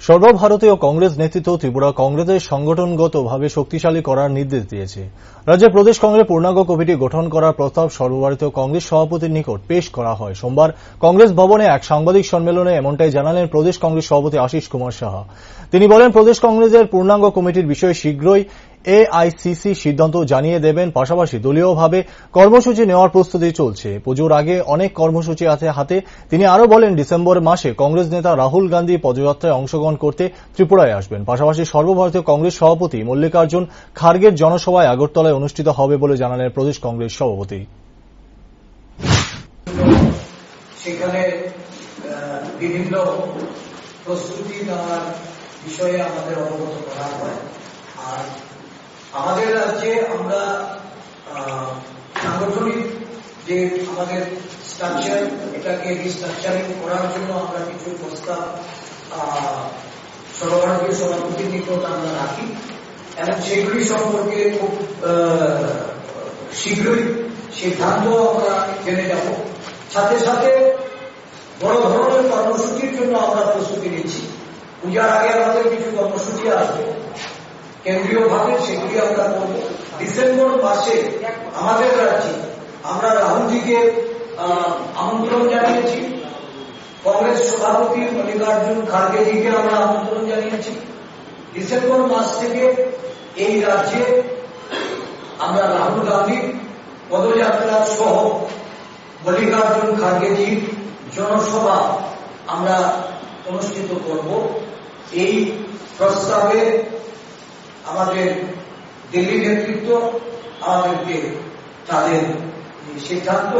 সর্বভারতীয় কংগ্রেস নেতৃত্ব ত্রিপুরা কংগ্রেসের সংগঠনগতভাবে শক্তিশালী করার নির্দেশ দিয়েছে। রাজ্যের প্রদেশ কংগ্রেস পূর্ণাঙ্গ কমিটি গঠন করার প্রস্তাব সর্বভারতীয় কংগ্রেস সভাপতির নিকট পেশ করা হয়। সোমবার কংগ্রেস ভবনে এক সাংবাদিক সম্মেলনে এমনটাই জানালেন প্রদেশ কংগ্রেস সভাপতি আশিস কুমার সাহা। তিনি বলেন, প্রদেশ কংগ্রেসের পূর্ণাঙ্গ কমিটির বিষয়ে শীঘ্রই এআইসিসি সিদ্ধান্ত জানিয়ে দেবেন। পাশাপাশি দলীয়ভাবে কর্মসূচি নেওয়ার প্রস্তুতি চলছে। পুজোর আগে অনেক কর্মসূচি আছে হাতে। তিনি আরও বলেন, ডিসেম্বর মাসে কংগ্রেস নেতা রাহুল গান্ধী পদযাত্রায় অংশগ্রহণ করতে ত্রিপুরায় আসবেন। পাশাপাশি সর্বভারতীয় কংগ্রেস সভাপতি মল্লিকার্জুন খার্গের জনসভায় আগরতলায় অনুষ্ঠিত হবে বলে জানালেন প্রদেশ কংগ্রেস সভাপতি। সেখানে বিভিন্ন প্রস্তুতি নেওয়ার বিষয়ে আমাদের অবগত করা হয়। আর আমাদের রাজ্যে আমরা সাংগঠনিক যে আমাদের স্ট্রাকচার, এটাকে রিস্ট্রাকচারিং করার জন্য আমরা কিছু প্রস্তাব সর্বভারতীয় সভাপতির নিকট আমরা রাখি এবং সেগুলি সম্পর্কে খুব শীঘ্রই সিদ্ধান্ত আমরা জেনে যাব। সাথে সাথে বড় ধরনের কর্মসূচির জন্য আমরা প্রস্তুতি নিচ্ছি। পূজার আগে আমাদের কিছু কর্মসূচি আসবে কেন্দ্রীয়ভাবে, সেগুলি আমরা করব। ডিসেম্বর মাসে আমাদের রাজ্যে আমরা রাহুলজিকে আমন্ত্রণ জানিয়েছি, কংগ্রেস সভাপতি মল্লিকার্জুন খার্গেজিকে আমরা আমন্ত্রণ জানিয়েছি। ডিসেম্বর মাস থেকে এই রাজ্যে আমরা রাহুল গান্ধীর পদযাত্রা সহ মল্লিকার্জুন খার্গেজির জনসভা আমরা অনুষ্ঠিত করব। এই প্রস্তাবে আমাদের দিল্লি নেতৃত্ব আমাদেরকে তাদের সিদ্ধান্ত